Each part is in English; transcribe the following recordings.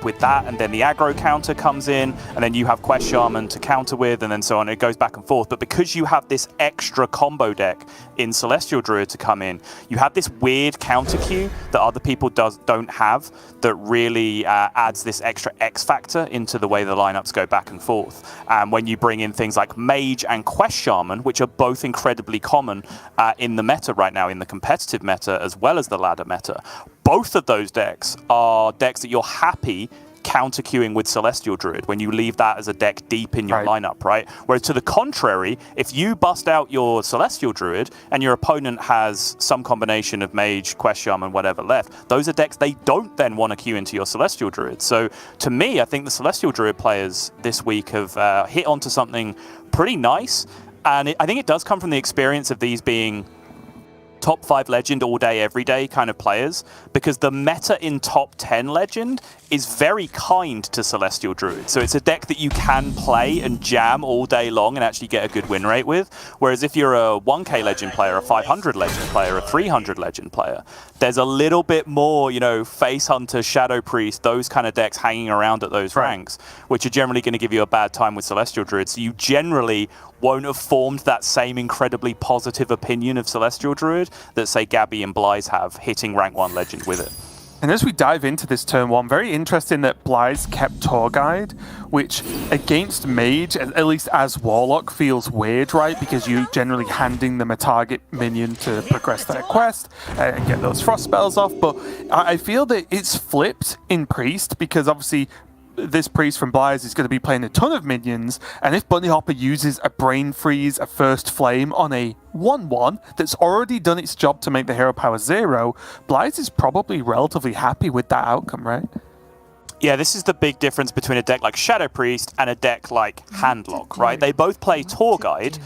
deep with that, and then the aggro counter comes in, and then you have Quest Shaman to counter with, and then so on. It goes back and forth. But because you have this extra combo deck in Celestial Druid to come in, you have this weird counter queue that other people don't have that really adds this extra X factor into the way the lineups go back and forth. And when you bring in things like Mage and Quest Shaman, which are both incredibly common in the meta right now, in the competitive meta as well as the ladder meta, both of those decks are decks that you're happy counter queuing with Celestial Druid when you leave that as a deck deep in your lineup, right? Whereas to the contrary, if you bust out your Celestial Druid and your opponent has some combination of Mage, Quest Shaman, whatever left, those are decks they don't then want to queue into your Celestial Druid. So to me, I think the Celestial Druid players this week have hit onto something pretty nice. And I think it does come from the experience of these being top 5 Legend all day, every day kind of players, because the meta in top 10 Legend is very kind to Celestial Druid. So it's a deck that you can play and jam all day long and actually get a good win rate with. Whereas if you're a 1k Legend player, a 500 Legend player, a 300 Legend player, there's a little bit more, you know, Face Hunter, Shadow Priest, those kind of decks hanging around at those ranks, which are generally going to give you a bad time with Celestial Druid. So you generally won't have formed that same incredibly positive opinion of Celestial Druid that, say, Gabby and Blyze have, hitting rank 1 Legend with it. And as we dive into this turn 1, very interesting that Blyze kept Tour Guide, which against Mage, at least as Warlock, feels weird, right? Because you're generally handing them a target minion to progress their quest and get those frost spells off. But I feel that it's flipped in Priest, because obviously this Priest from Blyze is going to be playing a ton of minions, and if Bunnyhoppor uses a Brain Freeze, a First Flame on a 1-1 that's already done its job to make the hero power 0, Blyze is probably relatively happy with that outcome, right? Yeah, this is the big difference between a deck like Shadow Priest and a deck like Handlock, right? They both play Tour Guide,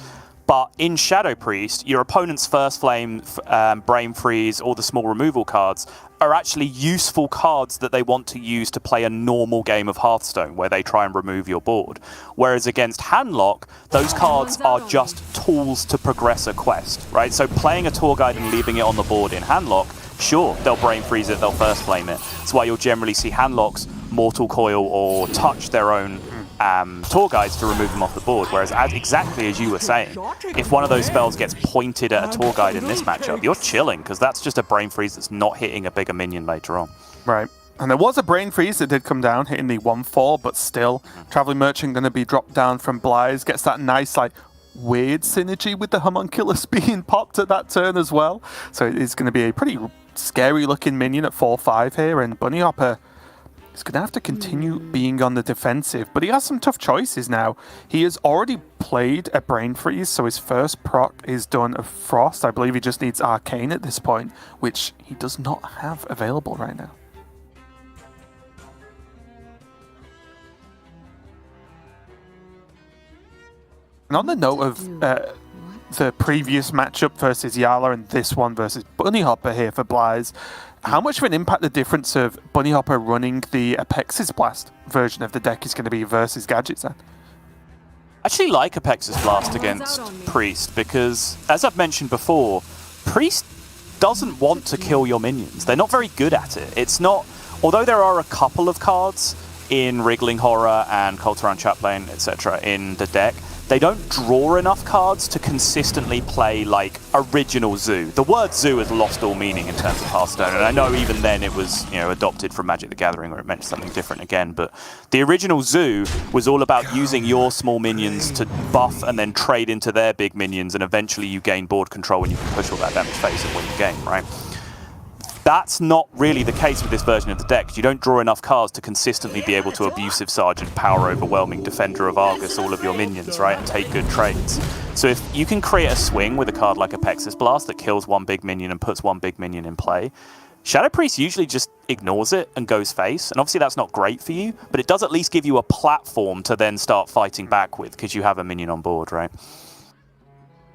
but in Shadow Priest, your opponent's First Flame, Brain Freeze, or the small removal cards are actually useful cards that they want to use to play a normal game of Hearthstone, where they try and remove your board. Whereas against Handlock, those cards are just tools to progress a quest, right? So playing a Tour Guide and leaving it on the board in Handlock, sure, they'll Brain Freeze it, they'll First Flame it. That's why you'll generally see Handlocks Mortal Coil or touch their own Tour Guides to remove them off the board. Whereas, exactly as you were saying, if one of those spells gets pointed at a Tour Guide in this matchup, you're chilling, because that's just a Brain Freeze that's not hitting a bigger minion later on. Right. And there was a Brain Freeze that did come down, hitting the 1-4, but still, Traveling Merchant going to be dropped down from Blyze, gets that nice, like, weird synergy with the Homunculus being popped at that turn as well. So it's going to be a pretty scary-looking minion at 4-5 here, and Bunnyhoppor is going to have to continue being on the defensive, but he has some tough choices now. He has already played a Brain Freeze, so his first proc is done of Frost. I believe he just needs Arcane at this point, which he does not have available right now. And on the note of the previous matchup versus Yala and this one versus Bunnyhoppor here for Blyze, how much of an impact the difference of Bunnyhoppor running the Apex's Blast version of the deck is going to be versus Gadgets then? I actually like Apex's Blast against Priest, because, as I've mentioned before, Priest doesn't want to kill your minions. They're not very good at it. It's not, although there are a couple of cards in Wriggling Horror and Coltaran Chaplain, etc. in the deck, they don't draw enough cards to consistently play, like, original Zoo. The word Zoo has lost all meaning in terms of Hearthstone, and I know even then it was, you know, adopted from Magic the Gathering, or it meant something different again, but the original Zoo was all about using your small minions to buff and then trade into their big minions, and eventually you gain board control and you can push all that damage face and win the game, right? That's not really the case with this version of the deck. You don't draw enough cards to consistently be able to Abusive Sergeant, Power Overwhelming, Defender of Argus, all of your minions, right, and take good trades. So if you can create a swing with a card like Apex's Blast that kills one big minion and puts one big minion in play, Shadow Priest usually just ignores it and goes face, and obviously that's not great for you, but it does at least give you a platform to then start fighting back with, because you have a minion on board, right?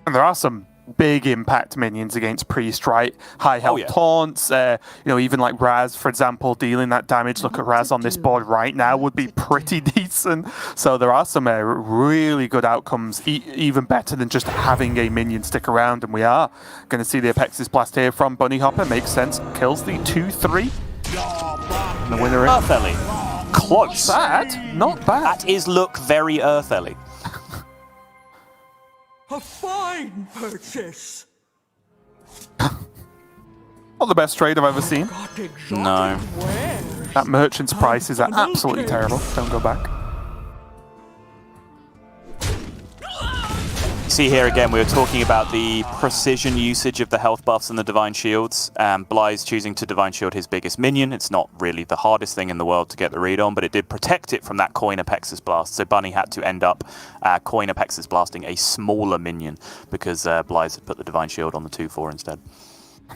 And there are some big impact minions against Priest, right? High health taunts, you know, even like Raz, for example, dealing that damage. Look at Raz on this board right now would be pretty decent. So there are some really good outcomes, even better than just having a minion stick around. And we are going to see the Apex's Blast here from Bunnyhoppor. Makes sense. Kills the 2-3. And the winner is... Perfectly. close. Bad? Not bad. That is look very Earth Ellie. A fine purchase. Not the best trade I've ever seen. No. That merchant's prices are absolutely terrible. Don't go back. See here again, we were talking about the precision usage of the health buffs and the Divine Shields. Blyze choosing to Divine Shield his biggest minion. It's not really the hardest thing in the world to get the read on, but it did protect it from that Coin Apexis Blast. So Bunny had to end up Coin Apexis blasting a smaller minion because Blyze had put the Divine Shield on the 2/4 instead.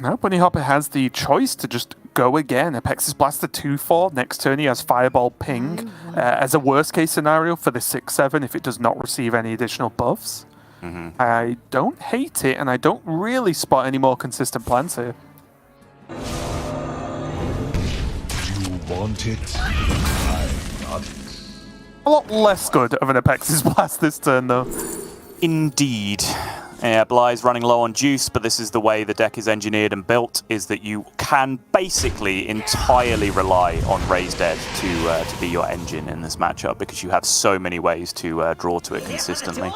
Now Bunnyhoppor has the choice to just go again. Apexis Blast the 2/4. Next turn he has Fireball Ping as a worst case scenario for the 6/7 if it does not receive any additional buffs. I don't hate it, and I don't really spot any more consistent plans here. You want it? I got it. A lot less good of an Apexis Blast this turn, though. Indeed. Yeah, Bly's running low on juice, but this is the way the deck is engineered and built, is that you can basically entirely rely on Raised Edge to be your engine in this matchup, because you have so many ways to draw to it consistently.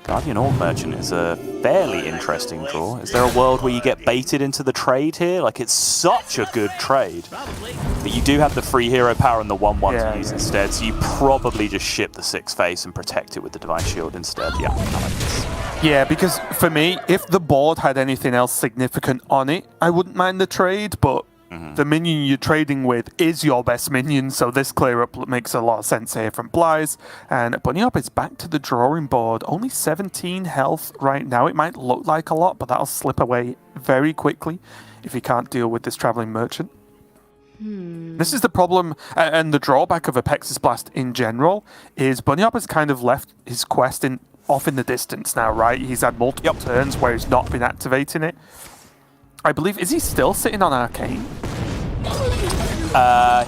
Guardian Orc Merchant is a fairly interesting draw. Is there a world where you get baited into the trade here? Like, it's such a good trade. But you do have the free hero power and the 1/1 to use instead, so you probably just ship the 6 face and protect it with the Divine Shield instead. Yeah, I like this. Yeah, because for me, if the board had anything else significant on it, I wouldn't mind the trade, but the minion you're trading with is your best minion, so this clear up makes a lot of sense here from Blyze. And Bunnyhoppor is back to the drawing board. Only 17 health right now. It might look like a lot, but that'll slip away very quickly if he can't deal with this Traveling Merchant. This is the problem, and the drawback of Apexis Blast in general, is Bunnyhoppor's kind of left his quest off in the distance now, right? He's had multiple turns where he's not been activating it. I believe, is he still sitting on Arcane?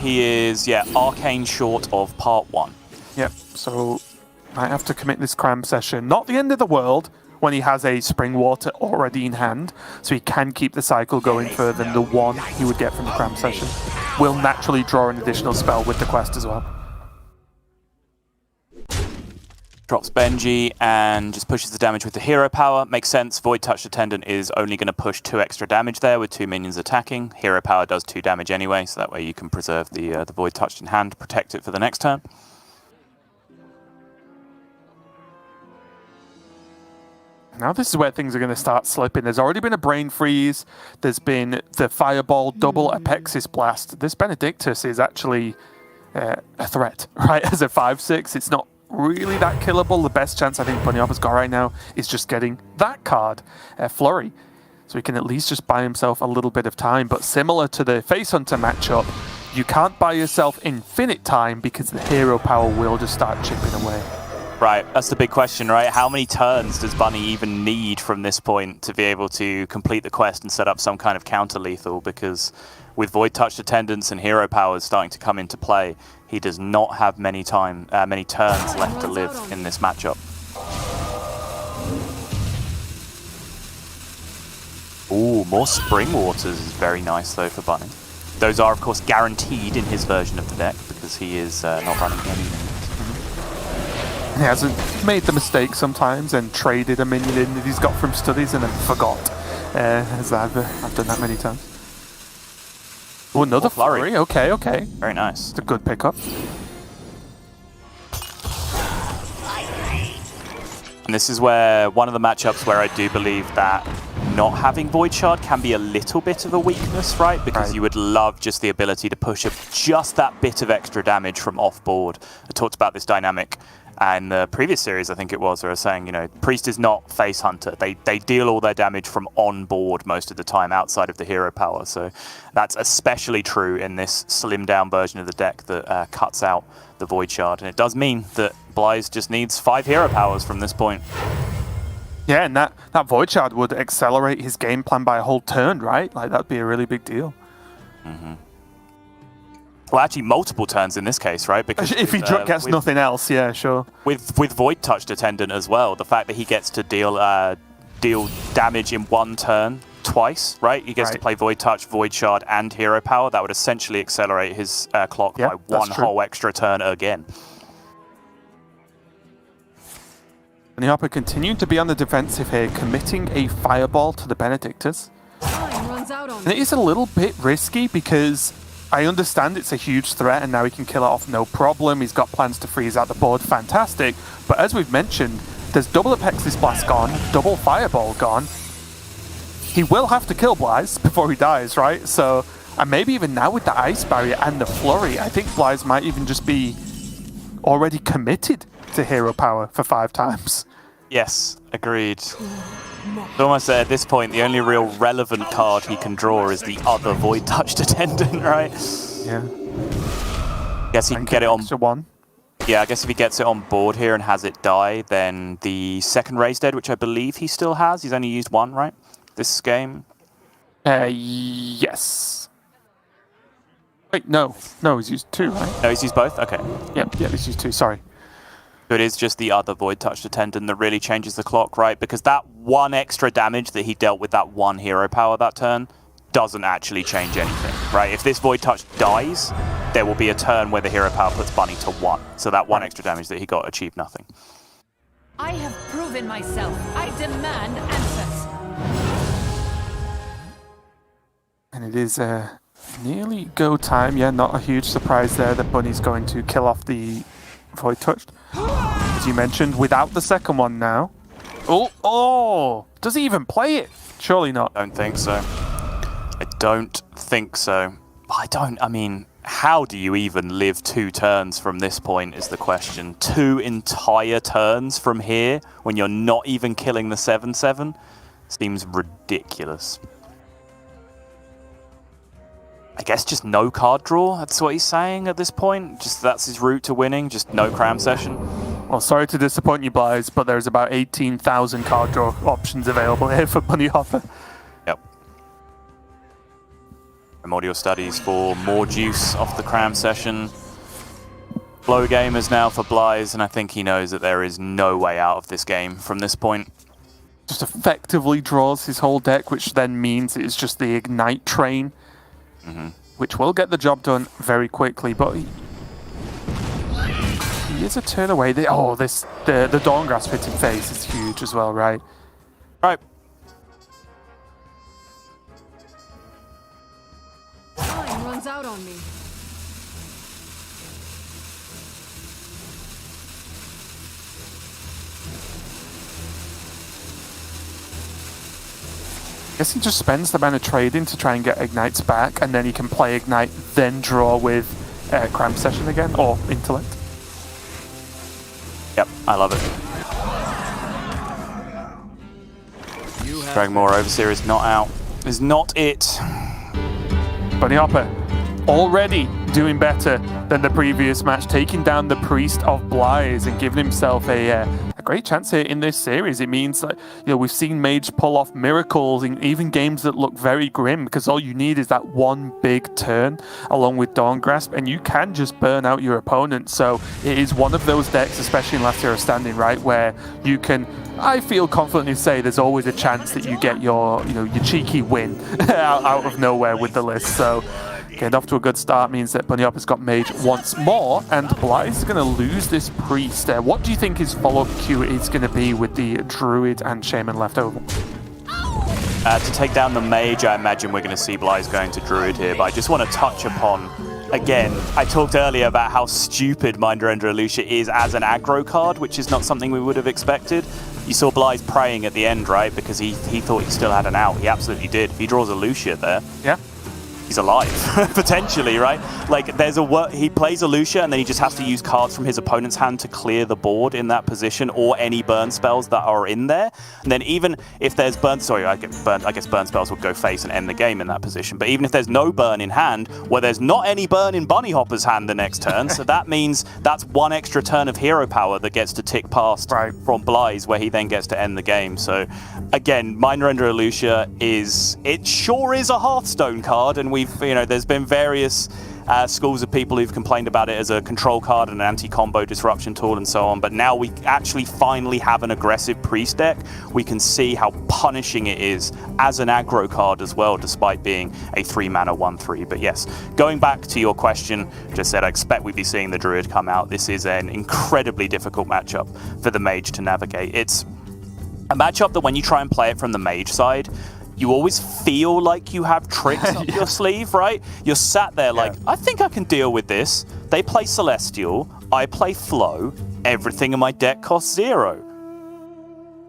He is, yeah, Arcane short of part 1. Yep, so might have to commit this cram session. Not the end of the world when he has a Spring Water already in hand, so he can keep the cycle going further than the 1 he would get from the cram session. Will naturally draw an additional spell with the quest as well. Drops Benji and just pushes the damage with the hero power. Makes sense. Void Touch Attendant is only going to push 2 extra damage there with 2 minions attacking. Hero power does 2 damage anyway, so that way you can preserve the Void Touch in hand, protect it for the next turn. Now this is where things are going to start slipping. There's already been a Brain Freeze. There's been the Fireball double Apexis Blast. This Benedictus is actually a threat, right? As a 5/6, it's not really that killable. The best chance I think Bunnyhoppor's got right now is just getting that card, Flurry, so he can at least just buy himself a little bit of time. But similar to the Face Hunter matchup, you can't buy yourself infinite time because the hero power will just start chipping away. Right, that's the big question, right? How many turns does Bunny even need from this point to be able to complete the quest and set up some kind of counter-lethal? Because with Void Touch Attendants and hero powers starting to come into play, he does not have many turns left to live in this matchup. Ooh, more Spring Waters is very nice though for Bunny. Those are of course guaranteed in his version of the deck because he is not running any minions. He hasn't made the mistake sometimes and traded a minion in that he's got from studies and then forgot, as I've done that many times. Oh, another flurry. Okay, okay. Very nice. It's a good pickup. And this is where one of the matchups where I do believe that not having Void Shard can be a little bit of a weakness, right? Because you would love just the ability to push up just that bit of extra damage from off board. I talked about this dynamic in the previous series, I think it was, where I was saying, you know, Priest is not Face Hunter. They deal all their damage from on board most of the time outside of the hero power. So that's especially true in this slimmed down version of the deck that cuts out the Void Shard. And it does mean that Blyze just needs 5 hero powers from this point. Yeah, and that Void Shard would accelerate his game plan by a whole turn, right? Like, that'd be a really big deal. Well, actually, multiple turns in this case, right? Because if he gets nothing else, yeah, sure. With Void Touched Attendant as well, the fact that he gets to deal damage in 1 turn twice, right? He gets to play Void Touch, Void Shard, and Hero Power. That would essentially accelerate his clock by one whole extra turn again. Bunnyhoppor continuing to be on the defensive here, committing a Fireball to the Benedictors. And it is a little bit risky because I understand it's a huge threat and now he can kill it off no problem. He's got plans to freeze out the board, fantastic. But as we've mentioned, there's double Apexis Blast gone, double Fireball gone. He will have to kill Blyze before he dies, right? So, and maybe even now with the Ice Barrier and the Flurry, I think Blyze might even just be already committed to Hero Power for 5 times. Yes, agreed. It's almost at this point, the only real relevant card he can draw is the other Void Touched Attendant, right? Yeah. Guess he can get it on. One. Yeah, I guess if he gets it on board here and has it die, then the second Raise Dead, which I believe he still has, he's only used 1, right? This game? Yes. Wait, no. No, he's used 2, right? No, he's used both? Okay. Yeah, he's used 2, sorry. So it is just the other Void Touched Attendant that really changes the clock, right? Because that 1 extra damage that he dealt with that 1 Hero Power that turn doesn't actually change anything, right? If this Void Touch dies, there will be a turn where the Hero Power puts Bunny to 1. So that 1 extra damage that he got achieved nothing. I have proven myself. I demand answers. And it is nearly go time. Yeah, not a huge surprise there that Bunny's going to kill off the Void Touched. As you mentioned, without the second one now. Oh! Does he even play it? Surely not. I don't think so. I don't think so. I mean, how do you even live 2 turns from this point is the question. 2 entire turns from here when you're not even killing the 7/7 seems ridiculous. I guess just no card draw, that's what he's saying at this point. Just that's his route to winning, just no cram session. Well, sorry to disappoint you, Blyze, but there's about 18,000 card draw options available here for Bunnyhoppor. Yep. Primordial Studies for more juice off the cram session. Blow gamers now for Blyze, and I think he knows that there is no way out of this game from this point. Just effectively draws his whole deck, which then means it's just the Ignite train. Which will get the job done very quickly, but he is a turn away. The Dawngrasp hitting phase is huge as well, right? Right. Time runs out on me. I guess he just spends the mana trading to try and get Ignites back, and then he can play Ignite, then draw with Cram Session again, or Intellect. Yep, I love it. Dragonmore Overseer is not out. Is not it. Bunnyhoppor already doing better than the previous match, taking down the Priest of Blyze and giving himself a great chance here in this series. It means that, you know, we've seen Mage pull off miracles in even games that look very grim, because all you need is that one big turn along with Dawngrasp and you can just burn out your opponent. So it is one of those decks, especially in Last Hero Standing, right, where you can, I feel confidently say, there's always a chance that you get your, your cheeky win out of nowhere with the list. So getting off to a good start means that Bunnyhoppor's got Mage once more, and Blyze is going to lose this Priest. What do you think his follow-up queue is going to be with the Druid and Shaman left over? To take down the Mage, I imagine we're going to see Blyze going to Druid here, but I just want to touch upon, again, I talked earlier about how stupid Mindrender Lucia is as an aggro card, which is not something we would have expected. You saw Blyze praying at the end, right, because he thought he still had an out. He absolutely did. If he draws a Lucia there, yeah, he's alive, potentially, right? Like, he plays a Lucia, and then he just has to use cards from his opponent's hand to clear the board in that position, or any burn spells that are in there. And then even if there's burn, I guess burn spells would go face and end the game in that position. But even if there's no burn in hand, well, there's not any burn in Bunnyhoppor's hand the next turn, so that means that's one extra turn of hero power that gets to tick past from Blyze, where he then gets to end the game. So, again, Mindrender Lucia it sure is a Hearthstone card, and there's been various schools of people who've complained about it as a control card and an anti-combo disruption tool and so on, but now we actually finally have an aggressive priest deck. We can see how punishing it is as an aggro card as well, despite being a 3-mana 1/3. But yes, going back to your question, just said I expect we'd be seeing the druid come out. This is an incredibly difficult matchup for the mage to navigate. It's a matchup that when you try and play it from the mage side, you always feel like you have tricks up your sleeve, right? You're sat there like, I think I can deal with this. They play Celestial, I play Flow, everything in my deck costs 0.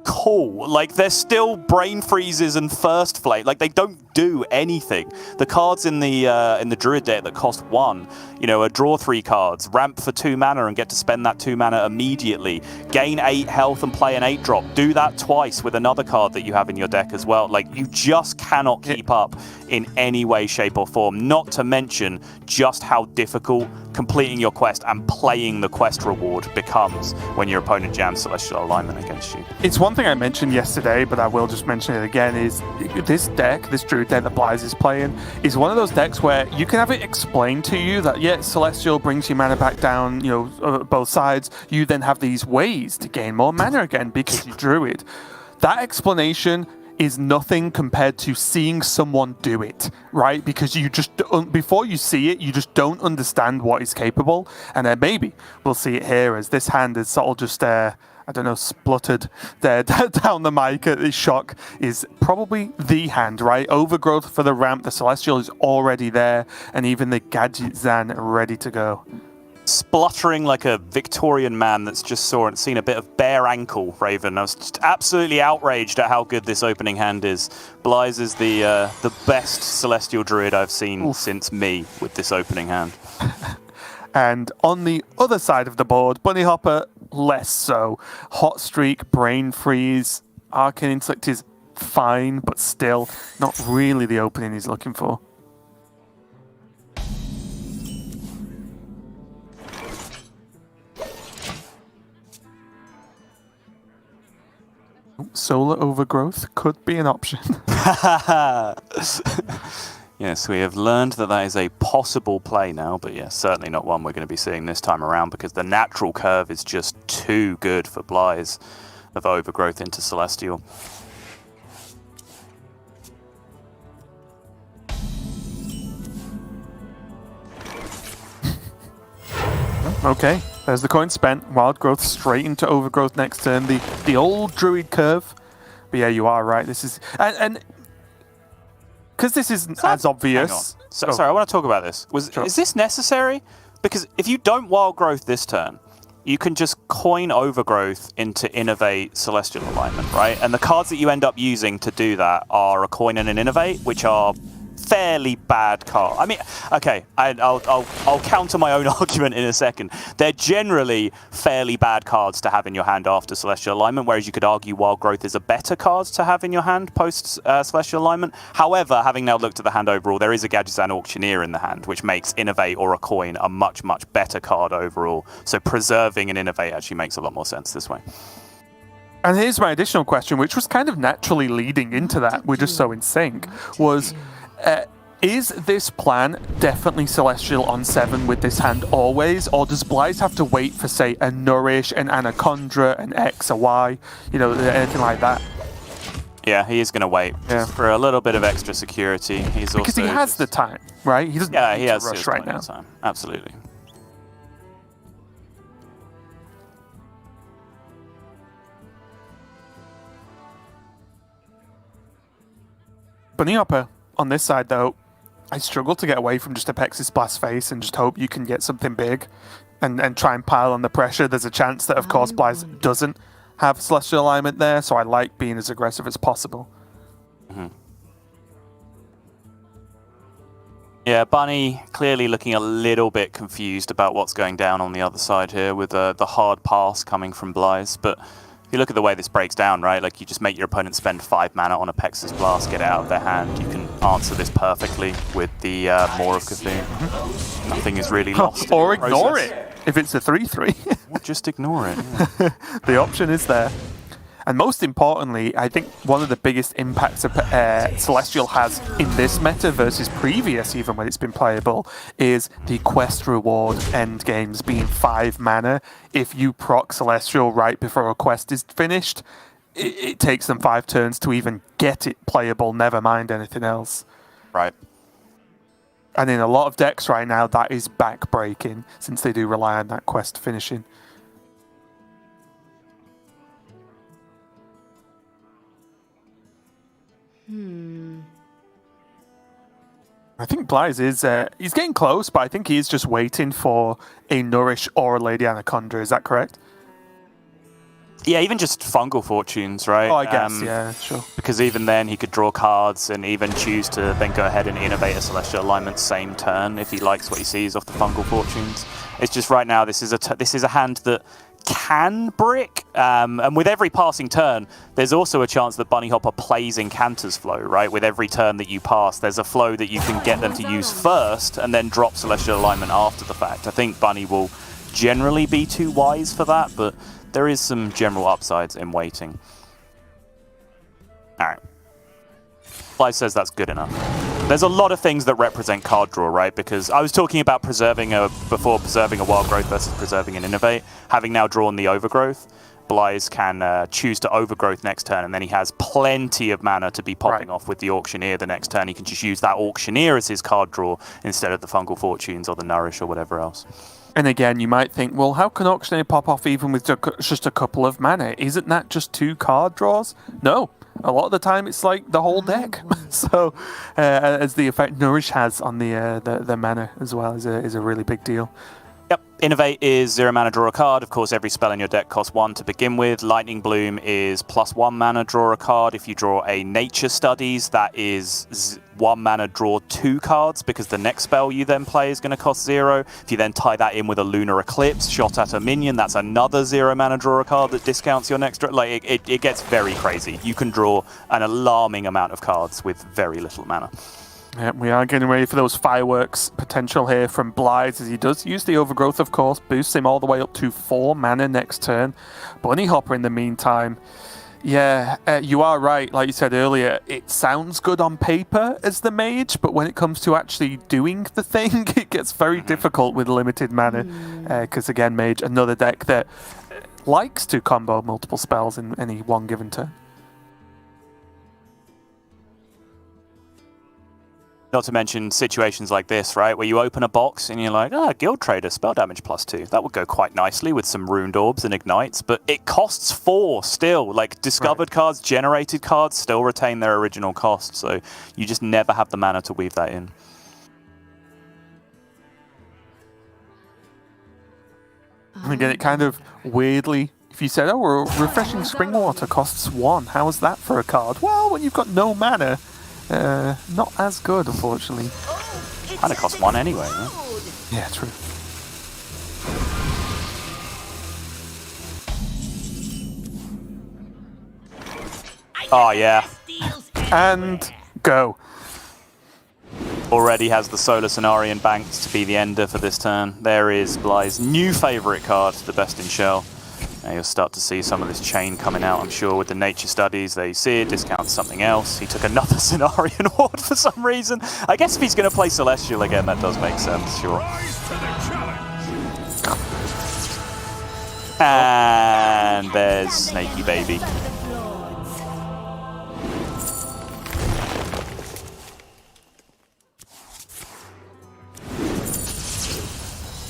Cool. Like, they're still Brain Freezes and First Flame. Like, they don't do anything. The cards in the Druid deck that cost 1, you know, draw 3 cards, ramp for 2 mana and get to spend that 2 mana immediately, gain 8 health and play an 8-drop. Do that twice with another card that you have in your deck as well. Like, you just cannot keep up in any way, shape, or form. Not to mention just how difficult completing your quest and playing the quest reward becomes when your opponent jams Celestial Alignment against you. It's one thing I mentioned yesterday, but I will just mention it again, is this deck, this Druid deck that Blyze is playing, is one of those decks where you can have it explained to you that, yeah, Celestial brings your mana back down, you know, both sides. You then have these ways to gain more mana again because you Druid. That explanation is nothing compared to seeing someone do it, right? Because you just, before you see it, you just don't understand what is capable. And then maybe we'll see it here as this hand is sort of just, I don't know, spluttered there down the mic. The shock is probably the hand, right? Overgrowth for the ramp. The Celestial is already there. And even the Gadget Zan ready to go. Spluttering like a Victorian man that's just seen a bit of bare ankle, Raven. I was just absolutely outraged at how good this opening hand is. Blyze is the best Celestial Druid I've seen since me with this opening hand. And on the other side of the board, Bunnyhoppor, less so. Hot Streak, Brain Freeze, Arcane Intellect is fine, but still not really the opening he's looking for. Solar Overgrowth could be an option. Yes, we have learned that is a possible play now, but yes, certainly not one we're going to be seeing this time around because the natural curve is just too good for Blyze of Overgrowth into Celestial. Okay, there's the coin spent. Wild Growth straight into Overgrowth next turn. The old Druid curve. But yeah, you are right. This is... And because this isn't as obvious... Sorry, I want to talk about this. Is this necessary? Because if you don't Wild Growth this turn, you can just coin Overgrowth into Innovate Celestial Alignment, right? And the cards that you end up using to do that are a coin and an Innovate, which are fairly bad card. I mean, okay, I'll counter my own argument in a second. They're generally fairly bad cards to have in your hand after Celestial Alignment, whereas you could argue Wild Growth is a better card to have in your hand post Celestial Alignment. However, having now looked at the hand overall, there is a Gadgetzan Auctioneer in the hand, which makes Innovate or a coin a much, much better card overall. So preserving an Innovate actually makes a lot more sense this way. And here's my additional question, which was kind of naturally leading into that. We're just so in sync. Was... is this plan definitely Celestial on 7 with this hand always, or does Blyze have to wait for, say, a Nourish, an Anacondra, an X, a Y, you know, anything like that? Yeah, he is going to wait for a little bit of extra security. Because he has the time, right? He doesn't need to rush right now. Time. Absolutely. Bunnyhoppor. On this side, though, I struggle to get away from just a Pex's Blast Face and just hope you can get something big and try and pile on the pressure. There's a chance that, of course, Blyze doesn't have Celestial Alignment there, so I like being as aggressive as possible. Mm-hmm. Yeah, Bunny clearly looking a little bit confused about what's going down on the other side here with the hard pass coming from Blyze, but... If you look at the way this breaks down, right, like you just make your opponent spend 5 mana on a Pex's Blast, get it out of their hand. You can answer this perfectly with the Maw of Cthulhu. Mm-hmm. Nothing is really lost. Or ignore it if it's a 3/3. Or just ignore it. Yeah. The option is there. And most importantly, I think one of the biggest impacts Celestial has in this meta versus previous, even when it's been playable, is the quest reward end games being 5 mana. If you proc Celestial right before a quest is finished, it takes them 5 turns to even get it playable, never mind anything else. Right. And in a lot of decks right now, that is backbreaking, since they do rely on that quest finishing. I think Blyze is he's getting close, but I think he's just waiting for a Nourish or a Lady Anaconda. Is that correct? Yeah, even just Fungal Fortunes, right? Oh, I guess, yeah, sure. Because even then he could draw cards and even choose to then go ahead and innovate a Celestial Alignment same turn if he likes what he sees off the Fungal Fortunes. It's just right now this is a hand that can brick, and with every passing turn, there's also a chance that Bunnyhoppor plays Incanter's Flow, right? With every turn that you pass, there's a flow that you can get them to use first and then drop Celestial Alignment after the fact. I think Bunny will generally be too wise for that, but there is some general upsides in waiting. Alright. Blyze says that's good enough. There's a lot of things that represent card draw, right? Because I was talking about preserving before preserving a Wild Growth versus preserving an Innovate. Having now drawn the Overgrowth, Blyze can choose to Overgrowth next turn, and then he has plenty of mana to be popping off with the Auctioneer the next turn. He can just use that Auctioneer as his card draw instead of the Fungal Fortunes or the Nourish or whatever else. And again, you might think, well, how can Auctioneer pop off even with just a couple of mana? Isn't that just 2 card draws? No. A lot of the time, it's like the whole deck. So, as the effect Nourish has on the mana as well is a really big deal. Yep. Innovate is 0 mana, draw a card. Of course, every spell in your deck costs 1 to begin with. Lightning Bloom is +1 mana, draw a card. If you draw a Nature Studies, that is 1 mana, draw 2 cards, because the next spell you then play is going to cost 0. If you then tie that in with a Lunar Eclipse, shot at a minion, that's another 0 mana, draw a card that discounts your next... Like, it gets very crazy. You can draw an alarming amount of cards with very little mana. Yeah, we are getting ready for those fireworks potential here from Blyze, as he does use the Overgrowth, of course, boosts him all the way up to 4 mana next turn. Bunnyhoppor, in the meantime, yeah, you are right. Like you said earlier, it sounds good on paper as the Mage, but when it comes to actually doing the thing, it gets very difficult with limited mana. Because again, Mage, another deck that likes to combo multiple spells in any one given turn. Not to mention situations like this, right, where you open a box and you're like, Guild Trader, spell damage +2. That would go quite nicely with some Runed Orbs and Ignites, but it costs 4 still. Like, discovered cards, generated cards still retain their original cost, so you just never have the mana to weave that in. And again, it kind of weirdly, if you said, oh, Refreshing Springwater costs 1, how is that for a card? Well, when you've got no mana, not as good, unfortunately. Kind of costs 1 anyway, right? Yeah, true. Oh, yeah. And go. Already has the Solar Cenarian banked to be the ender for this turn. There is Blyze's new favourite card, the Best in Shell. Now you'll start to see some of this chain coming out, I'm sure, with the Nature Studies. There you see it, discounts something else. He took another Cenarian Ward for some reason. I guess if he's going to play Celestial again, that does make sense, sure. And there's Snaky Baby.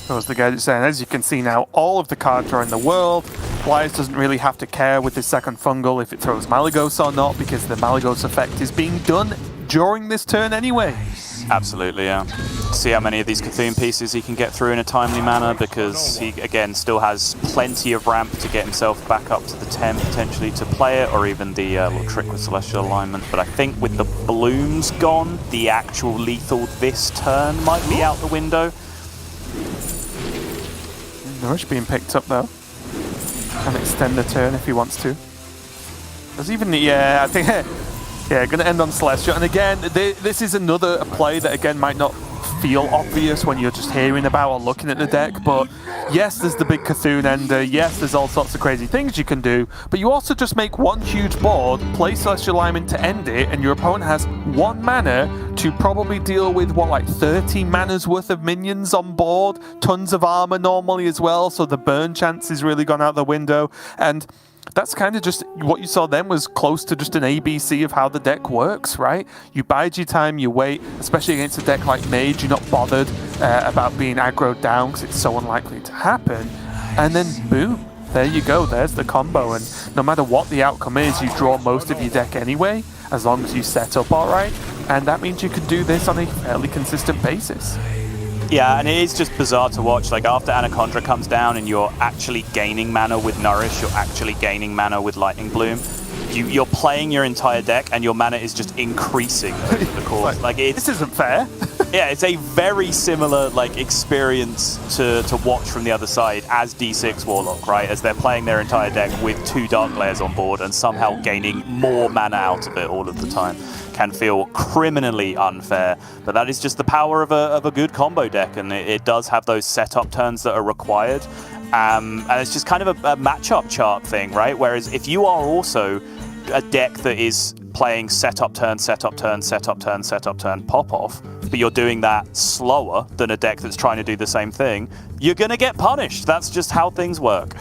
Goes the gadget saying, as you can see now, all of the card draw in the world. Blyze doesn't really have to care with his second Fungal if it throws Malygos or not, because the Malygos effect is being done during this turn anyway. Absolutely, yeah. See how many of these Cthulhu pieces he can get through in a timely manner, because he, again, still has plenty of ramp to get himself back up to the 10, potentially, to play it, or even the little trick with Celestial Alignment. But I think with the blooms gone, the actual lethal this turn might be out the window. Nourish being picked up, though. Can extend the turn if he wants to. There's even, yeah, I think, yeah, going to end on Celestial. And again, this is another play that, again, might not feel obvious when you're just hearing about or looking at the deck, but yes, there's the big Cthulhu Ender, yes, there's all sorts of crazy things you can do, but you also just make one huge board, play Celestial Alignment to end it, and your opponent has 1 mana to probably deal with, what, like 30 mana's worth of minions on board, tons of armor normally as well, so the burn chance is really gone out the window, and that's kind of just what you saw then was close to just an ABC of how the deck works, right? You bide your time, you wait, especially against a deck like Mage, you're not bothered about being aggroed down because it's so unlikely to happen, and then boom, there you go, there's the combo, and no matter what the outcome is, you draw most of your deck anyway, as long as you set up alright, and that means you can do this on a fairly consistent basis. Yeah, and it is just bizarre to watch. Like, after Anaconda comes down and you're actually gaining mana with Nourish, you're actually gaining mana with Lightning Bloom, you're playing your entire deck and your mana is just increasing over the course. Like, this isn't fair. Yeah, it's a very similar like experience to watch from the other side as D6 Warlock, right? As they're playing their entire deck with 2 Dark Layers on board and somehow gaining more mana out of it all of the time. Can feel criminally unfair, but that is just the power of a good combo deck, and it does have those setup turns that are required, and it's just kind of a matchup chart thing, right? Whereas if you are also a deck that is playing setup turn, setup turn, setup turn, setup turn, pop off, but you're doing that slower than a deck that's trying to do the same thing, you're gonna get punished. That's just how things work.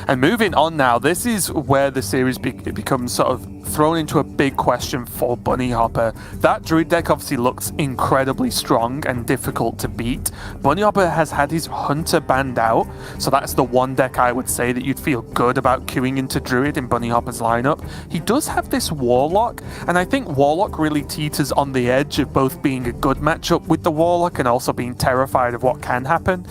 And moving on now, this is where the series becomes sort of thrown into a big question for Bunnyhoppor. That Druid deck obviously looks incredibly strong and difficult to beat. Bunnyhoppor has had his Hunter banned out, so that's the one deck I would say that you'd feel good about queuing into Druid in Bunnyhoppor's lineup. He does have this Warlock, and I think Warlock really teeters on the edge of both being a good matchup with the Warlock and also being terrified of what can happen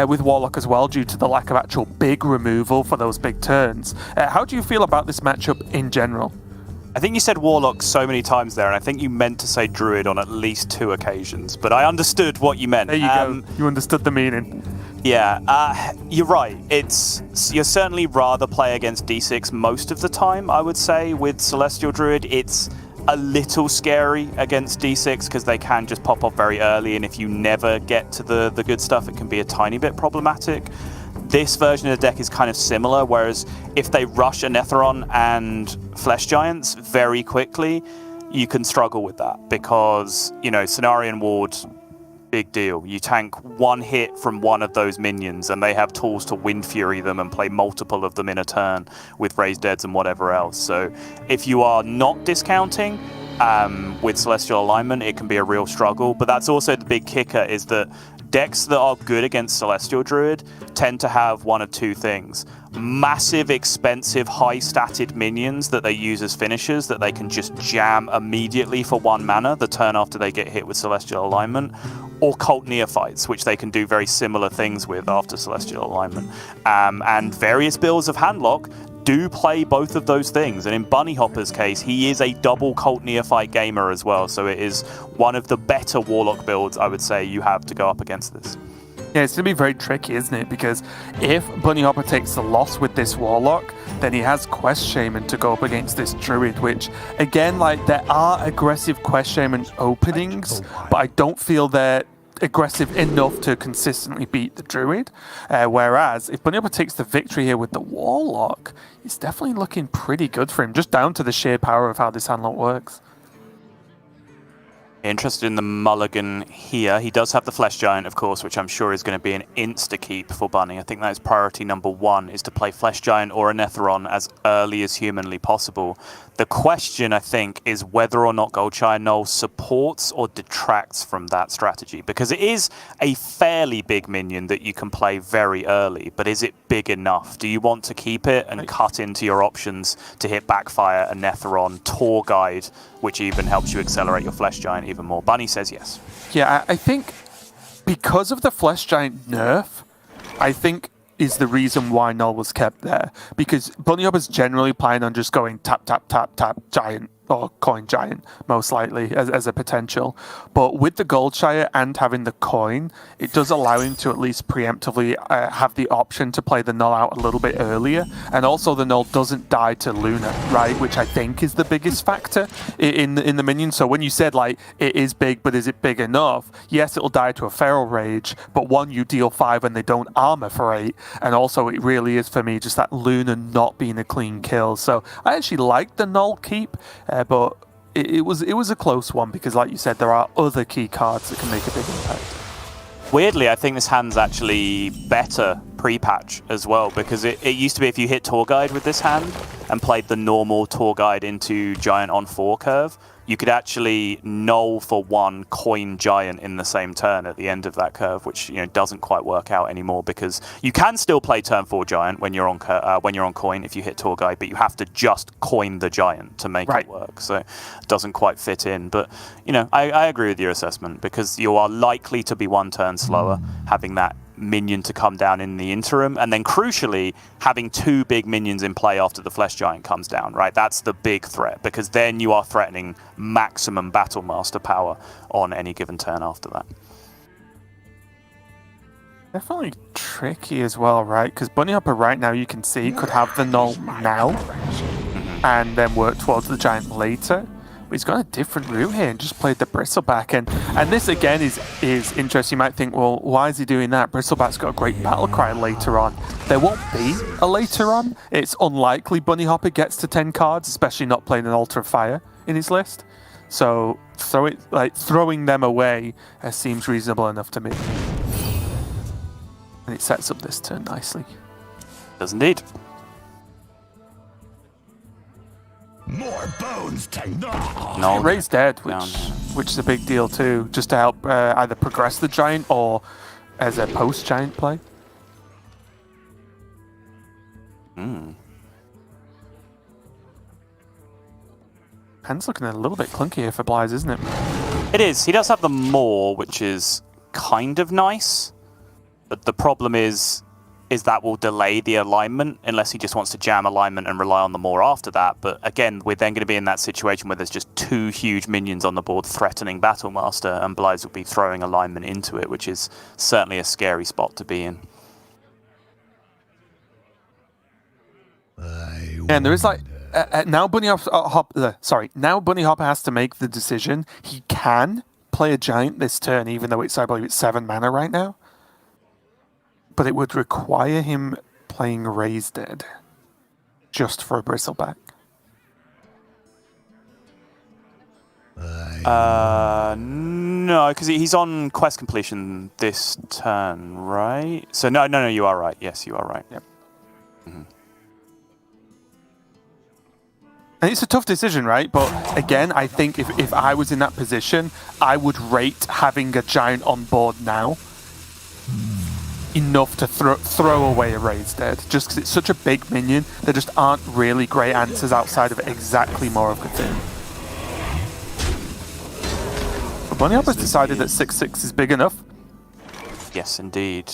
with Warlock as well, due to the lack of actual big removal for those big turns. How do you feel about this matchup in general? I think you said Warlock so many times there, and I think you meant to say Druid on at least 2 occasions, but I understood what you meant. There you go. You understood the meaning. Yeah, you're right. You're certainly rather play against D6 most of the time, I would say, with Celestial Druid. It's a little scary against D6 because they can just pop off very early, and if you never get to the good stuff, it can be a tiny bit problematic. This version of the deck is kind of similar, whereas if they rush Anetheron and Flesh Giants very quickly, you can struggle with that because, you know, Cenarian Ward, big deal. You tank 1 hit from one of those minions and they have tools to Wind Fury them and play multiple of them in a turn with Raised Deads and whatever else. So if you are not discounting with Celestial Alignment, it can be a real struggle. But that's also the big kicker, is that decks that are good against Celestial Druid tend to have one of 2 things. Massive, expensive, high-statted minions that they use as finishers that they can just jam immediately for 1 mana the turn after they get hit with Celestial Alignment, or Cult Neophytes, which they can do very similar things with after Celestial Alignment. And various builds of Handlock do play both of those things, and in Bunnyhoppor's case, he is a double Cult Neophyte gamer as well, so it is one of the better Warlock builds, I would say, you have to go up against this. Yeah, it's going to be very tricky, isn't it? Because if Bunnyhoppor takes the loss with this Warlock, then he has Quest Shaman to go up against this Druid, which, again, like, there are aggressive Quest Shaman openings, but I don't feel they're aggressive enough to consistently beat the Druid. Whereas, if Bunnyhoppor takes the victory here with the Warlock, it's definitely looking pretty good for him, just down to the sheer power of how this handlock works. Interested in the mulligan here. He does have the Flesh Giant, of course, which I'm sure is going to be an insta-keep for Bunny. I think that is priority number 1, is to play Flesh Giant or Anetheron as early as humanly possible. The question, I think, is whether or not Goldshire Knoll supports or detracts from that strategy, because it is a fairly big minion that you can play very early, but is it big enough? Do you want to keep it and cut into your options to hit Backfire, Anetheron, Tour Guide, which even helps you accelerate your Flesh Giant even more? Bunny says yes. Yeah, I think because of the Flesh Giant nerf, I think is the reason why Null was kept there. Because Bunnyhoppor's generally planning on just going tap, tap, tap, tap, Giant, or coin giant, most likely, as a potential. But with the Gold Shire and having the coin, it does allow him to at least preemptively have the option to play the Null out a little bit earlier. And also the Null doesn't die to Luna, right? Which I think is the biggest factor in the minion. So when you said, like, it is big, but is it big enough? Yes, it'll die to a Feral Rage, but one, you deal 5 and they don't armor for 8. And also it really is, for me, just that Luna not being a clean kill. So I actually like the Null keep. But it was a close one because, like you said, there are other key cards that can make a big impact. Weirdly, I think this hand's actually better pre-patch as well, because it used to be if you hit Tour Guide with this hand and played the normal Tour Guide into Giant on 4 curve, you could actually null for 1 coin Giant in the same turn at the end of that curve, which doesn't quite work out anymore, because you can still play turn 4 Giant when you're on coin if you hit Tour Guide, but you have to just coin the Giant to make it work. So it doesn't quite fit in. But I agree with your assessment, because you are likely to be 1 turn slower having that minion to come down in the interim, and then crucially having 2 big minions in play after the Flesh Giant comes down, right? That's the big threat, because then you are threatening maximum Battle Master power on any given turn after that. Definitely tricky as well, right? Because Bunnyhoppor right now, you can see, could have the Null now and then work towards the Giant later. But he's got a different route here and just played the Bristleback. And this, again, is interesting. You might think, well, why is he doing that? Bristleback's got a great battle cry later on. There won't be a later on. It's unlikely Bunnyhoppor gets to 10 cards, especially not playing an Altar of Fire in his list. So throwing them away seems reasonable enough to me. And it sets up this turn nicely. Does indeed. More bones to gnaw. No, Raise Dead, which is a big deal too, just to help either progress the Giant or as a post-Giant play. Hand's looking a little bit clunky here for XBlyzes, isn't it? It is. He does have the Maw, which is kind of nice, but the problem is that will delay the alignment unless he just wants to jam alignment and rely on the Maw after that. But again, we're then going to be in that situation where there's just 2 huge minions on the board threatening Battle Master, and XBlyzes will be throwing alignment into it, which is certainly a scary spot to be in. And there is now Bunnyhoppor has to make the decision. He can play a Giant this turn, even though I believe it's 7 mana right now. But it would require him playing Raise Dead just for a Bristleback. No, because he's on quest completion this turn, right? So no, you are right. Yes, you are right. Yep. And it's a tough decision, right? But again, I think if I was in that position, I would rate having a Giant on board now enough to throw away a Raise Dead, just because it's such a big minion. There just aren't really great answers outside of exactly Maw of Cthulhu. But Bunnyhopper's decided that 6/6 is big enough. Yes, indeed.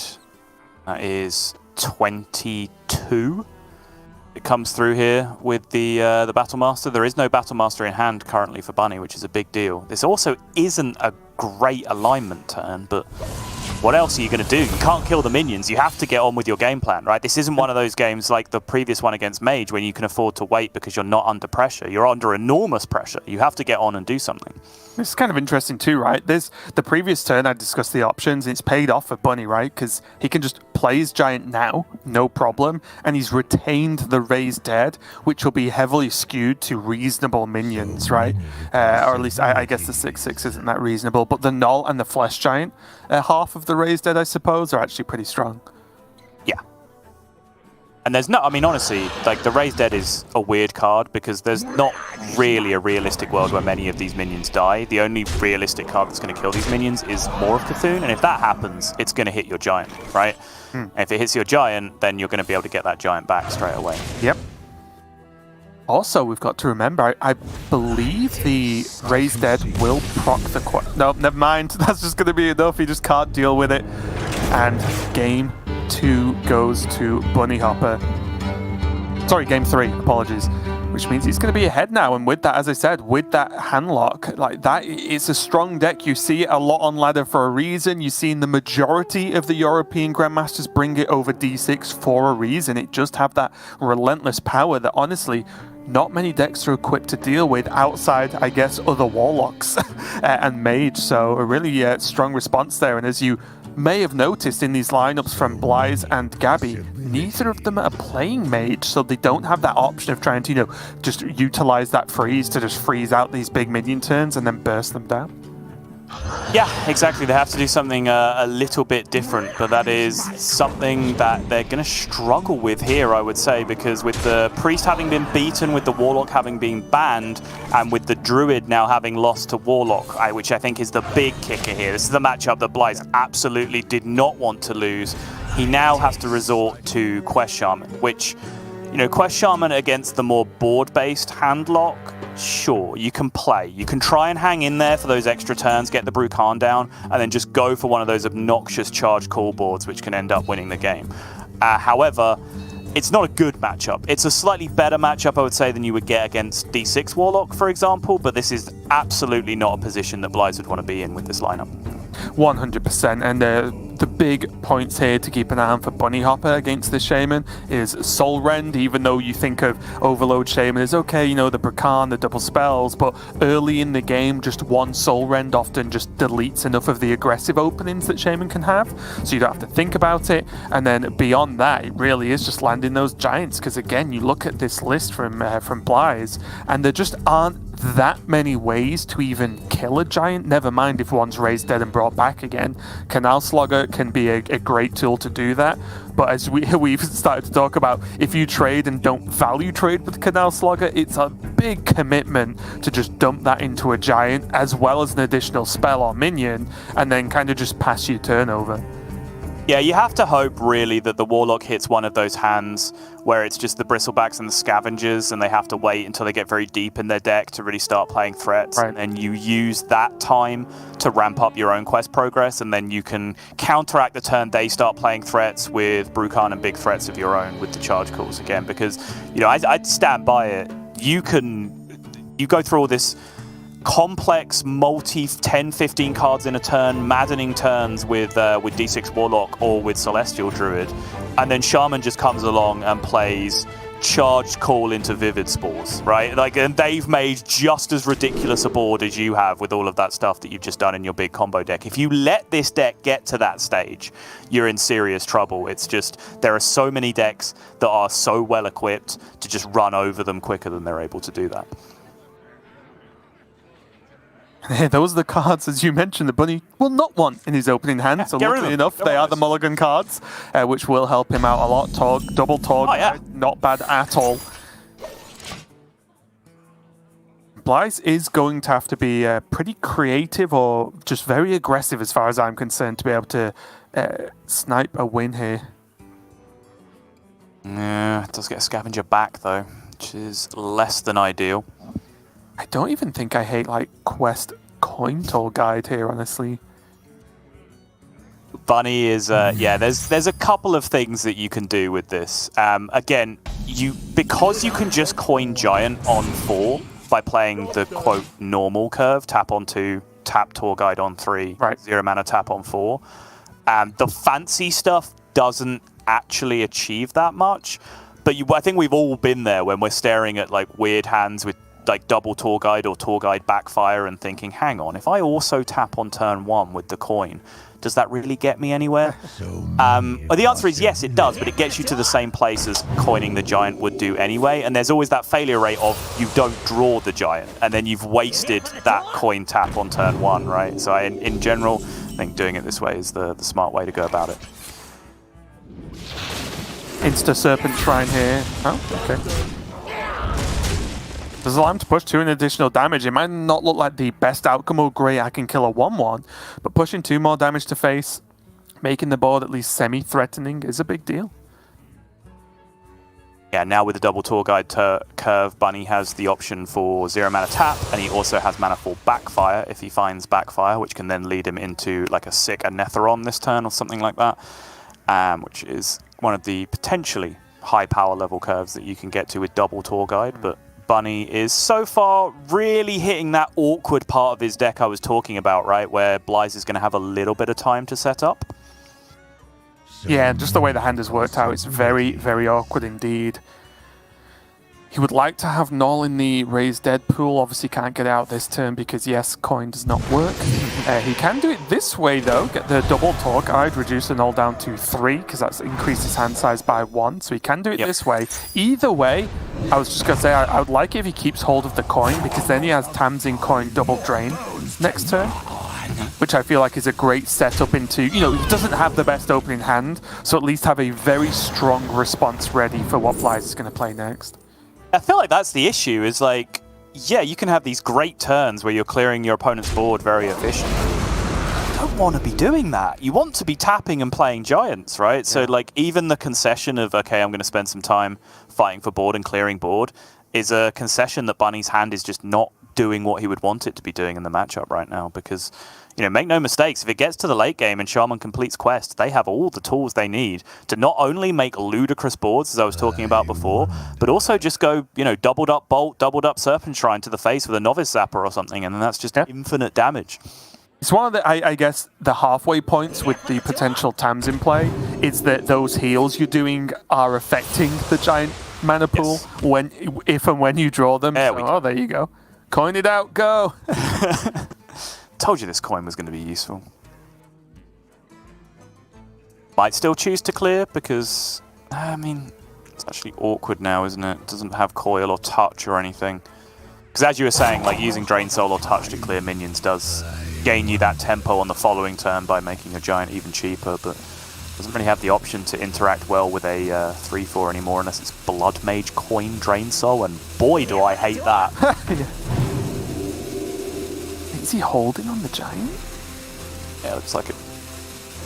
That is 22. It comes through here with the Battle Master. There is no Battle Master in hand currently for Bunny, which is a big deal. This also isn't a great alignment turn, but what else are you going to do? You can't kill the minions. You have to get on with your game plan, right? This isn't one of those games like the previous one against Mage when you can afford to wait because you're not under pressure. You're under enormous pressure. You have to get on and do something. This is kind of interesting too, right? There's the previous turn I discussed the options. It's paid off for Bunny, right? Because he can just play his Giant now, no problem, and he's retained the Raise Dead, which will be heavily skewed to reasonable minions, right? Or at least I guess the 6/6 isn't that reasonable, but the Null and the Flesh Giant, half of the Raise Dead, I suppose, are actually pretty strong. Yeah. And there's no, I mean, honestly, like the Raise Dead is a weird card because there's not really a realistic world where many of these minions die. The only realistic card that's going to kill these minions is Maw of Cthulhu, and if that happens, it's going to hit your Giant, right? And if it hits your Giant, then you're going to be able to get that Giant back straight away. Yep. Also, we've got to remember, I believe the Raise Dead will proc the no, never mind. That's just going to be enough. He just can't deal with it. And game 2 goes to Bunnyhoppor. Sorry, game 3. Apologies. which means he's going to be ahead now. And with that, as I said, with that handlock, like that, it's a strong deck. You see it a lot on ladder for a reason. You've seen the majority of the European Grandmasters bring it over D6 for a reason. It just have that relentless power that honestly, not many decks are equipped to deal with outside, I guess, other Warlocks and Mage. So a really strong response there. And as you may have noticed in these lineups from xBlyzes and Gabby, neither of them are playing Mage, so they don't have that option of trying to, you know, just utilize that freeze to just freeze out these big minion turns and then burst them down. Yeah, exactly. They have to do something a little bit different, but that is something that they're going to struggle with here, I would say, because with the Priest having been beaten, with the Warlock having been banned, and with the Druid now having lost to Warlock, which I think is the big kicker here. This is the matchup that xBlyzes absolutely did not want to lose. He now has to resort to Quest Shaman, which, you know, Quest Shaman against the more board-based handlock, sure, you can play. You can try and hang in there for those extra turns, get the Brukan down, and then just go for one of those obnoxious charge call boards, which can end up winning the game. However, it's not a good matchup. It's a slightly better matchup, I would say, than you would get against D6 Warlock, for example, but this is absolutely not a position that xBlyzes would want to be in with this lineup. 100%, and the big points here to keep an eye on for Bunnyhoppor against the Shaman is Soul Rend. Even though you think of Overload Shaman is okay, you know, the Brukan, the double spells, but early in the game, just one Soul Rend often just deletes enough of the aggressive openings that Shaman can have, so you don't have to think about it. And then beyond that, it really is just landing those giants, because again, you look at this list from xBlyzes, and there just aren't that many ways to even kill a giant, never mind if one's raised dead and brought back again. Canal Slugger can be a great tool to do that, but as we've started to talk about, if you trade and don't value trade with Canal Slugger, it's a big commitment to just dump that into a giant as well as an additional spell or minion, and then kind of just pass your turn over. Yeah, you have to hope, really, that the Warlock hits one of those hands where it's just the Bristlebacks and the Scavengers, and they have to wait until they get very deep in their deck to really start playing threats. Right. And then you use that time to ramp up your own quest progress, and then you can counteract the turn they start playing threats with Brukan and big threats of your own with the charge calls again. Because, you know, I'd stand by it. You go through all this complex multi 10-15 cards in a turn, maddening turns with D6 Warlock or with Celestial Druid, and then Shaman just comes along and plays Charged Call into Vivid Spores, right? Like, and they've made just as ridiculous a board as you have with all of that stuff that you've just done in your big combo deck. If you let this deck get to that stage, you're in serious trouble. It's just, there are so many decks that are so well equipped to just run over them quicker than they're able to do that. Those are the cards, as you mentioned, the Bunny will not want in his opening hand. So luckily enough, they are the mulligan cards, which will help him out a lot. Double Torg, not bad at all. xBlyzes is going to have to be pretty creative or just very aggressive, as far as I'm concerned, to be able to snipe a win here. Yeah, it does get a Scavenger back, though, which is less than ideal. I don't even think I hate, like, Quest Coin Toll Guide here, honestly. Bunny is, yeah, there's a couple of things that you can do with this. Again, because you can just coin Giant on 4 by playing the, quote, normal curve, tap on 2, tap Tour Guide on 3, right. 0 mana tap on 4. The fancy stuff doesn't actually achieve that much, but I think we've all been there when we're staring at, like, weird hands with like double Tour Guide or Tour Guide backfire and thinking, hang on, if I also tap on turn 1 with the coin, does that really get me anywhere? Well, the answer is yes, it does, but it gets you to the same place as coining the Giant would do anyway, and there's always that failure rate of you don't draw the Giant, and then you've wasted that coin tap on turn 1, right? So in general, I think doing it this way is the smart way to go about it. Insta Serpent Shrine here. Oh, okay. Does allow him to push 2 in additional damage. It might not look like the best outcome or great I can kill a 1/1, but pushing 2 more damage to face, making the board at least semi-threatening is a big deal. Yeah, now with the double Tour Guide curve, Bunny has the option for 0 mana tap, and he also has mana for backfire if he finds backfire, which can then lead him into like a sick Anetheron this turn or something like that, which is one of the potentially high power level curves that you can get to with double Tour Guide, but Bunny is so far really hitting that awkward part of his deck I was talking about, right? Where Blyze is going to have a little bit of time to set up. Yeah, just the way the hand has worked out, it's very, very awkward indeed. He would like to have Null in the Raised Dead pool. Obviously can't get out this turn because, yes, coin does not work. He can do it this way, though. Get the double Torque Guide, reduce the Null down to 3, because that's increased his hand size by 1. So he can do it this way. Either way, I was just going to say, I would like it if he keeps hold of the coin, because then he has Tamsin coin double drain next turn, which I feel like is a great setup into, you know, he doesn't have the best opening hand, so at least have a very strong response ready for what Blyze is going to play next. I feel like that's the issue, is like, yeah, you can have these great turns where you're clearing your opponent's board very efficiently. You don't want to be doing that. You want to be tapping and playing giants, right? Yeah. So like even the concession of, okay, I'm going to spend some time fighting for board and clearing board is a concession that Bunny's hand is just not doing what he would want it to be doing in the matchup right now, because, you know, make no mistakes, if it gets to the late game and Shaman completes quest, they have all the tools they need to not only make ludicrous boards, as I was talking about before, but also just go, you know, doubled up Bolt, doubled up Serpent Shrine to the face with a Novice Zapper or something, and then that's just infinite damage. It's one of the, I guess, the halfway points with the potential Tamsin play is that those heals you're doing are affecting the giant mana pool when, if and when you draw them. Yeah, so, oh, there you go. Coin it out, go! Told you this coin was going to be useful. Might still choose to clear because, I mean, it's actually awkward now, isn't it? It doesn't have coil or touch or anything. Because as you were saying, like using Drain Soul or touch to clear minions does gain you that tempo on the following turn by making a giant even cheaper, but doesn't really have the option to interact well with a 3/4 anymore unless it's Blood Mage coin Drain Soul, and boy do I hate that. Is he holding on the giant? Yeah, looks like it.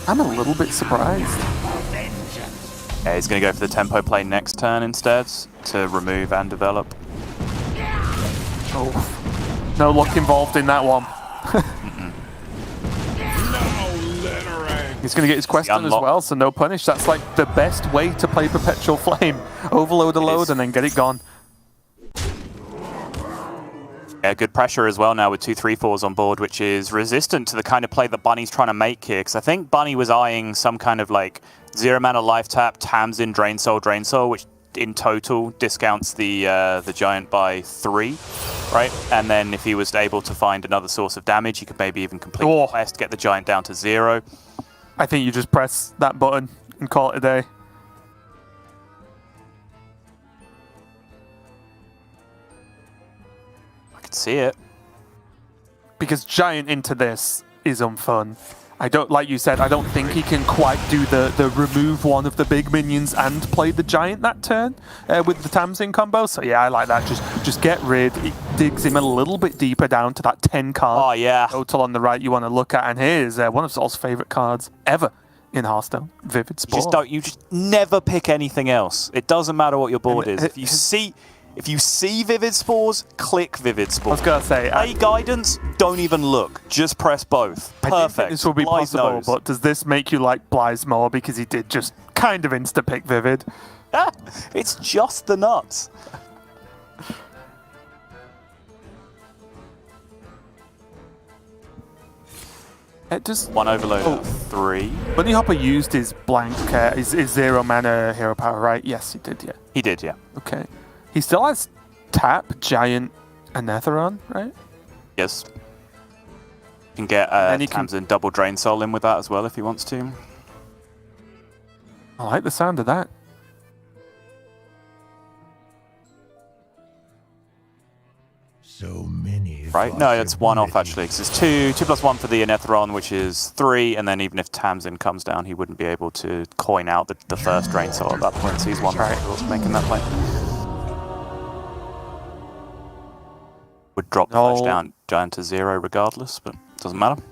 I'm a little bit surprised. Yeah, he's going to go for the tempo play next turn instead to remove and develop. Oh, no luck involved in that one. He's going to get his quest done as well, so no punish. That's like the best way to play Perpetual Flame. Overload a load and then get it gone. Yeah, good pressure as well now with 2 3/4s on board, which is resistant to the kind of play that Bunny's trying to make here. Because I think Bunny was eyeing some kind of like 0 mana life tap, Tamsin, Drain Soul, which in total discounts the giant by 3, right? And then if he was able to find another source of damage, he could maybe even complete the quest, get the giant down to 0. I think you just press that button and call it a day. I could see it. Because giant into this is unfun. I don't, like you said, I don't think he can quite do the remove one of the big minions and play the giant that turn with the Tamsin combo. So yeah, I like that. Just get rid. It digs him a little bit deeper down to that 10 card total on the right you want to look at. And here's one of Zol's favorite cards ever in Hearthstone, Vivid Spore. You just never pick anything else. It doesn't matter what your board is. If you see Vivid Spores, click Vivid Spores. I was going to say... Play Guidance, don't even look. Just press both. Perfect. I think this will be Blyze possible, knows. but does this make you like Blyze more because he did just kind of insta-pick Vivid? It's just the nuts. It just... One overload 3. Bunnyhoppor used his blank, his 0 mana hero power, right? Yes, he did, yeah. He did, yeah. Okay. He still has tap, giant, and Netheron, right? Yes. You can get Tamsin double Drain Soul in with that as well if he wants to. I like the sound of that. So many. Right? No, it's 1 off actually, because it's 2 plus 1 for the Netheron, which is 3, and then even if Tamsin comes down, he wouldn't be able to coin out the first Drain Soul at that point, so he's 1 making that play. Would drop the flash down giant to 0 regardless, but doesn't matter.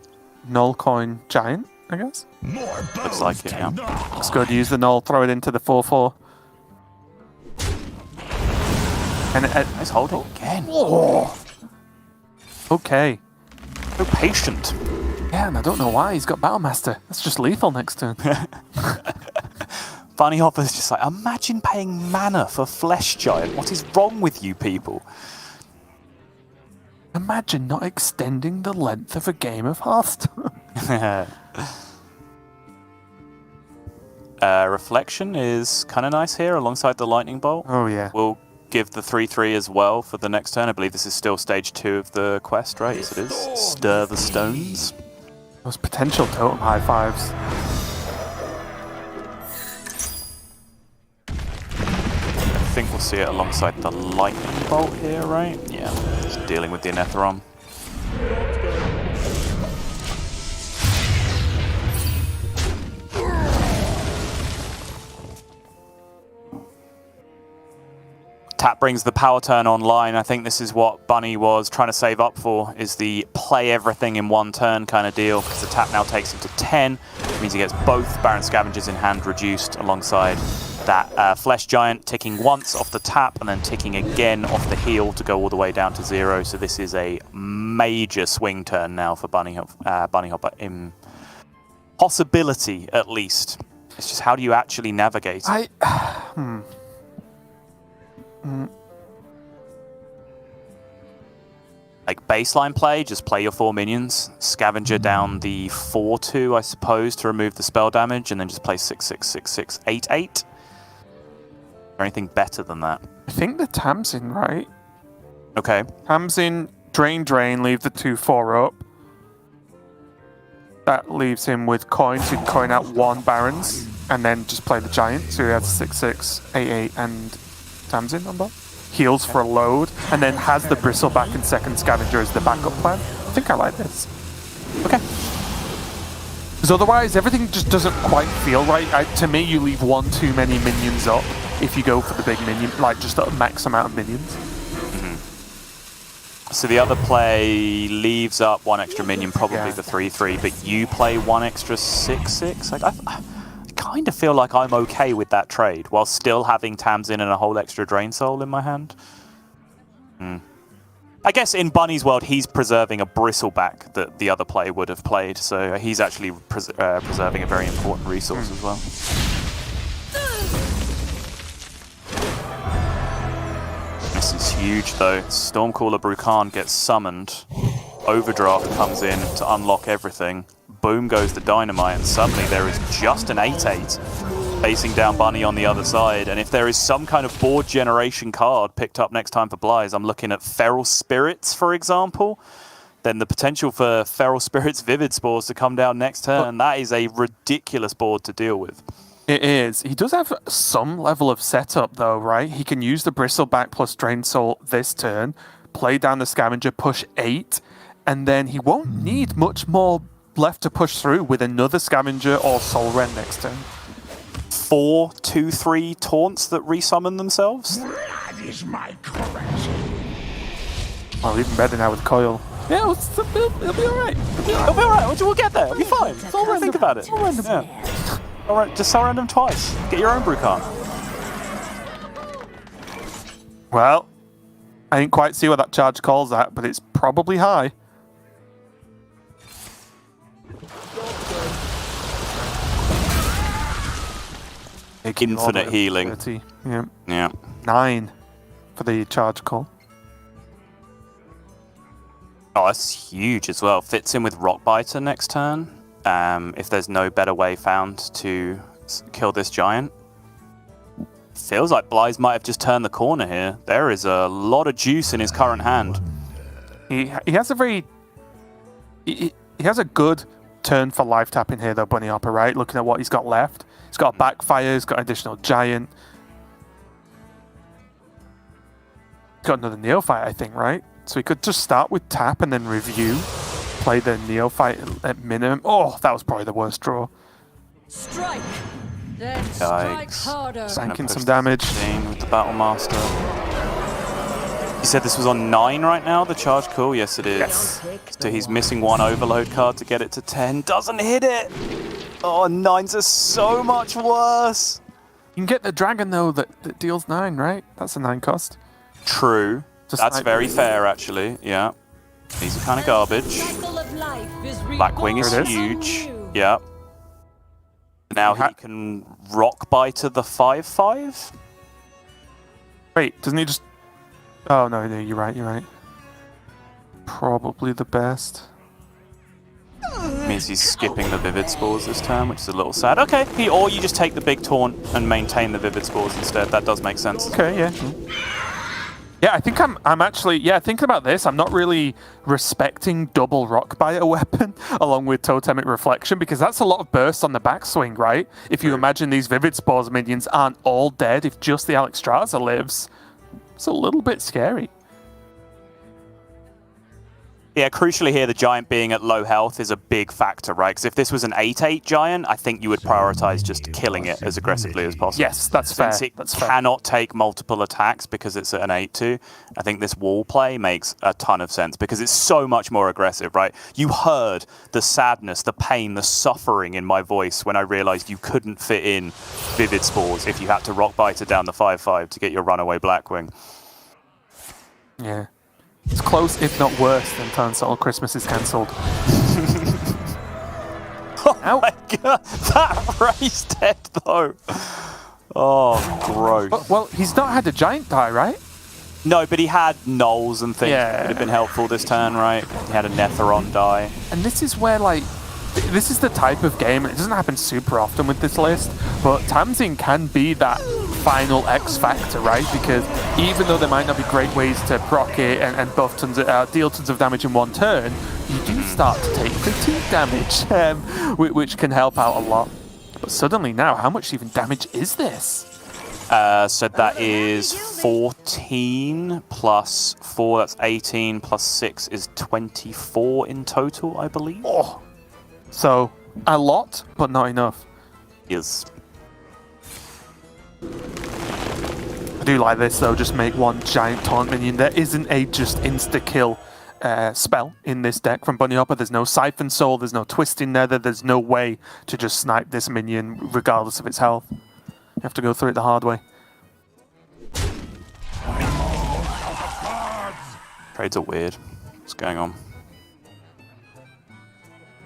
Null coin giant, I guess. Looks like it, yeah. Looks good. Use the null, throw it into the 4/4. And he's holding again. Oh. Okay. So patient. Yeah, and I don't know why he's got Battlemaster. That's just lethal next turn. Bunnyhoppor's just like, imagine paying mana for Flesh Giant. What is wrong with you people? Imagine not extending the length of a game of Hearthstone. Reflection is kind of nice here alongside the Lightning Bolt. Oh, yeah. We'll give the 3/3 as well for the next turn. I believe this is still stage 2 of the quest, right? Yes, it is. Stir the stones. Those potential totem high fives. I think we'll see it alongside the Lightning Bolt here, right? Yeah, just dealing with the Anetheron. Tap brings the power turn online. I think this is what Bunny was trying to save up for, is the play everything in one turn kind of deal, because the tap now takes him to 10, which means he gets both Baron Scavengers in hand reduced alongside that Flesh Giant ticking once off the tap and then ticking again off the heel to go all the way down to 0. So this is a major swing turn now for Bunnyhoppor in possibility, at least. It's just how do you actually navigate it? Like baseline play, just play your 4 minions, Scavenger down the 4/2, I suppose, to remove the spell damage, and then just play 6/6/6/6 8/8. Is there anything better than that? I think the Tamsin, right? Okay. Tamsin, drain, leave the 2/4 up. That leaves him with coins. He can coin out 1 Barons, and then just play the Giant. So he has 6/6, 8/8, and Tamsin number. Heals for a load, and then has the Bristleback and second Scavenger as the backup plan. I think I like this. Okay. Because otherwise, everything just doesn't quite feel right. To me, you leave 1 too many minions up if you go for the big minion, like just a max amount of minions. So the other play leaves up 1 extra minion, probably the 3/3, but you play 1 extra 6/6. Like I kind of feel like I'm okay with that trade while still having Tamsin and a whole extra Drain Soul in my hand. I guess in Bunny's world, he's preserving a Bristleback that the other play would have played, so he's actually preserving a very important resource as well. This is huge though. Stormcaller Brukan gets summoned. Overdraft comes in to unlock everything. Boom goes the Dynamite, and suddenly there is just an 8/8 facing down Bunny on the other side. And if there is some kind of board generation card picked up next time for Blyze, I'm looking at Feral Spirits, for example, then the potential for Feral Spirits Vivid Spores to come down next turn, that is a ridiculous board to deal with. It is. He does have some level of setup though, right? He can use the Bristleback plus Drain Soul this turn, play down the Scavenger, push 8, and then he won't need much more left to push through with another Scavenger or Soul Rend next turn. 4 2/3 taunts that resummon themselves? That is my currency. Well, even better now with Coil. Yeah, it'll be alright. It'll be alright, we'll get there, it'll be fine. Soul Random. Think about it. Yeah. Alright, just Soul Random twice. Get your own Brukan. Well, I didn't quite see what that charge calls at, but it's probably high. Infinite healing. 30. Yeah. Yeah. 9 for the charge call. Oh, that's huge as well. Fits in with Rockbiter next turn. If there's no better way found to kill this giant. Feels like Blyze might have just turned the corner here. There is a lot of juice in his current hand. He has a very... He has a good turn for life tapping here though, Bunnyhoppor, right? Looking at what he's got left. He's got a backfire, he's got additional giant. He's got another Neophyte, I think, right? So he could just start with tap and then review. Play the Neophyte at minimum. Oh, that was probably the worst draw. Strike! Then strike harder. Sanking some damage. With the Battle Master. You said this was on 9 right now, the charge call? Yes, it is. Yes. So he's missing 1 overload card to get it to 10. Doesn't hit it! Oh, 9s are so much worse! You can get the dragon, though, that deals 9, right? That's a 9 cost. True. Just That's like very fair, actually. Yeah. These are kind of garbage. Blackwing is huge. Yeah. Now he can rock bite to the 5/5. Wait, doesn't he just... Oh, no, you're right. Probably the best. Means he's skipping the Vivid Spores this turn, which is a little sad. Okay, or you just take the big taunt and maintain the Vivid Spores instead. That does make sense. Okay, yeah. Yeah, I think I'm actually, thinking about this, I'm not really respecting double rock biter weapon along with Totemic Reflection, because that's a lot of burst on the backswing, right? If you imagine these Vivid Spores minions aren't all dead, if just the Alexstrasza lives, it's a little bit scary. Yeah, crucially here, the Giant being at low health is a big factor, right? Because if this was an 8/8 Giant, I think you would prioritize just killing it as aggressively as possible. Yes, that's fair. Since it that's fair. cannot take multiple attacks because it's at an 8/2, I think this wall play makes a ton of sense because it's so much more aggressive, right? You heard the sadness, the pain, the suffering in my voice when I realized you couldn't fit in Vivid Spores if you had to rock biter down the 5/5 to get your runaway Blackwing. Yeah. It's close, if not worse, than Turnsol Christmas is cancelled. Oh my god, that Ray's dead though. Oh, gross. Well, he's not had a Giant die, right? No, but he had Knolls and things that would have been helpful this turn, right? He had a Netheron die. And this is where, like, this is the type of game, and it doesn't happen super often with this list, but Tamsin can be that final X factor, right? Because even though there might not be great ways to proc it and buff deal tons of damage in one turn, you do start to take fatigue damage, which can help out a lot. But suddenly now, how much even damage is this? So that is 14 plus 4, that's 18, plus 6 is 24 in total, I believe. Oh, so a lot, but not enough. Yes. I do like this though, just make one giant taunt minion. There isn't a just insta-kill spell in this deck from Bunnyhoppor. There's no Siphon Soul, there's no Twisting Nether, there's no way to just snipe this minion regardless of its health. You have to go through it the hard way. Trades are weird. What's going on?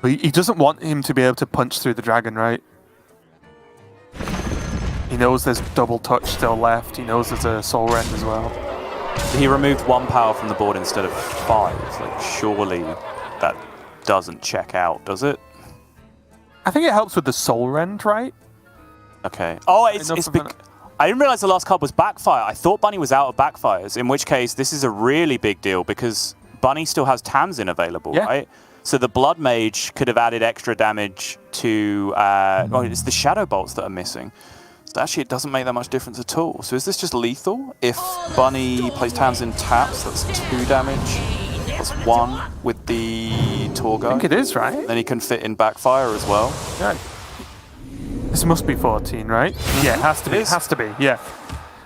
But he doesn't want him to be able to punch through the dragon, right? He knows there's double touch still left. He knows there's a Soul Rend as well. He removed 1 power from the board instead of 5. Like, surely that doesn't check out, does it? I think it helps with the Soul Rend, right? Okay. Oh, it's I didn't realize the last card was Backfire. I thought Bunny was out of Backfires, in which case this is a really big deal because Bunny still has Tamsin available, right? So the Blood Mage could have added extra damage to... oh, it's the Shadow Bolts that are missing. So actually, it doesn't make that much difference at all. So is this just lethal? If Bunny plays Tamsin taps, that's 2 damage. Plus 1 with the Torgo. I think it is, right? Then he can fit in Backfire as well. Yeah. This must be 14, right? Yeah, it has to be. It has to be, yeah.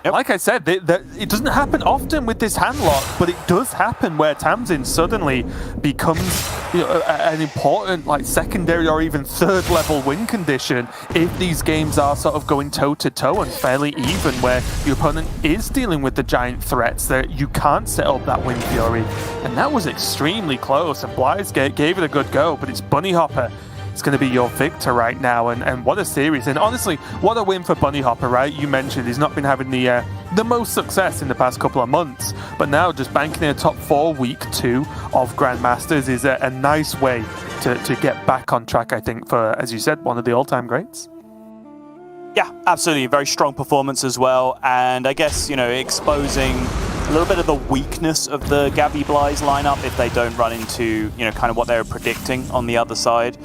Yep. Like I said, it doesn't happen often with this handlock, but it does happen where Tamsin suddenly becomes an important secondary or even third level win condition if these games are sort of going toe-to-toe and fairly even, where your opponent is dealing with the giant threats that you can't set up that Wind Fury. And that was extremely close, and XBlyzes gave it a good go, but it's Bunnyhoppor. It's going to be your victor right now, and what a series. And honestly, what a win for Bunnyhoppor, right? You mentioned he's not been having the most success in the past couple of months, but now just banking in a top 4 week 2 of Grandmasters is a nice way to get back on track, I think, for, as you said, one of the all-time greats. Yeah, absolutely. Very strong performance as well. And I guess, exposing a little bit of the weakness of the xBlyzes lineup if they don't run into, kind of what they were predicting on the other side.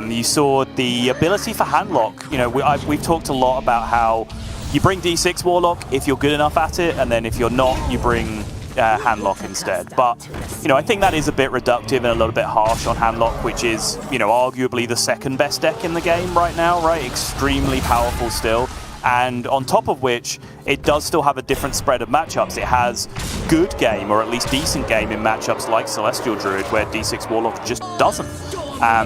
You saw the ability for handlock. We've talked a lot about how you bring D6 Warlock if you're good enough at it, and then if you're not, you bring handlock instead. But, I think that is a bit reductive and a little bit harsh on handlock, which is, arguably the second best deck in the game right now, right? Extremely powerful still. And on top of which, it does still have a different spread of matchups. It has good game, or at least decent game, in matchups like Celestial Druid, where D6 Warlock just doesn't.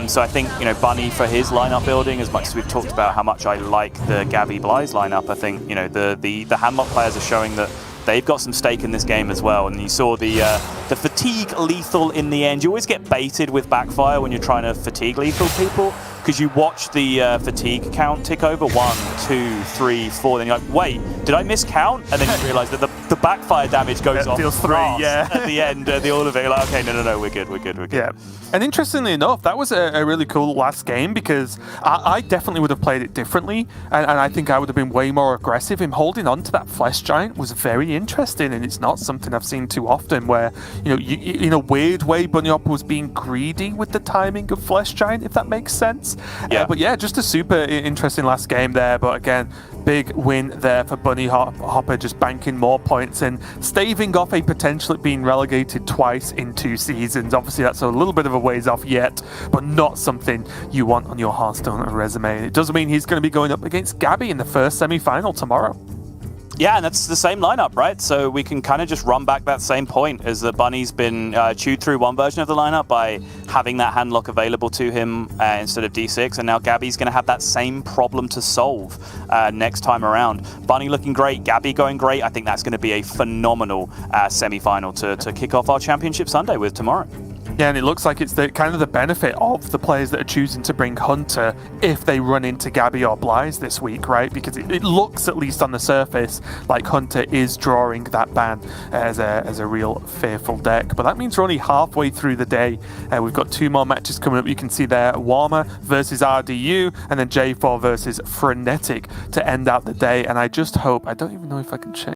So I think, Bunny for his lineup building, as much as we've talked about how much I like the xBlyzes lineup, I think, the handlock players are showing that they've got some stake in this game as well. And you saw the fatigue lethal in the end. You always get baited with Backfire when you're trying to fatigue lethal people, because you watch the fatigue count tick over 1, 2, 3, 4. Then you're like, wait, did I miscount? And then you realise that the backfire damage goes off deals 3, yeah. at the end. The all of it. You're like, okay, no, we're good. Yeah. And interestingly enough, that was a really cool last game because I definitely would have played it differently, and I think I would have been way more aggressive. Him holding on to that Flesh Giant was very interesting, and it's not something I've seen too often where, you know, in a weird way, Bunnyhoppor was being greedy with the timing of Flesh Giant, if that makes sense. Yeah. But yeah, just a super interesting last game there. But again, big win there for Bunnyhoppor, just banking more points and staving off a potential at being relegated twice in 2 seasons. Obviously, that's a little bit of a ways off yet, but not something you want on your Hearthstone resume. And it does mean he's going to be going up against Gabby in the first semi-final tomorrow. Yeah, and that's the same lineup, right? So we can kind of just run back that same point as the Bunny's been chewed through one version of the lineup by having that handlock available to him instead of D6, and now Gabby's going to have that same problem to solve next time around. Bunny looking great, Gabby going great. I think that's going to be a phenomenal semi-final to kick off our Championship Sunday with tomorrow. Yeah, and it looks like it's the kind of the benefit of the players that are choosing to bring Hunter if they run into Gabby or Blyze this week, right? Because it looks, at least on the surface, like Hunter is drawing that ban as a real fearful deck. But that means we're only halfway through the day. We've got 2 more matches coming up. You can see there, Warmer versus RDU, and then J4 versus Frenetic to end out the day. And I just hope, I don't even know if I can change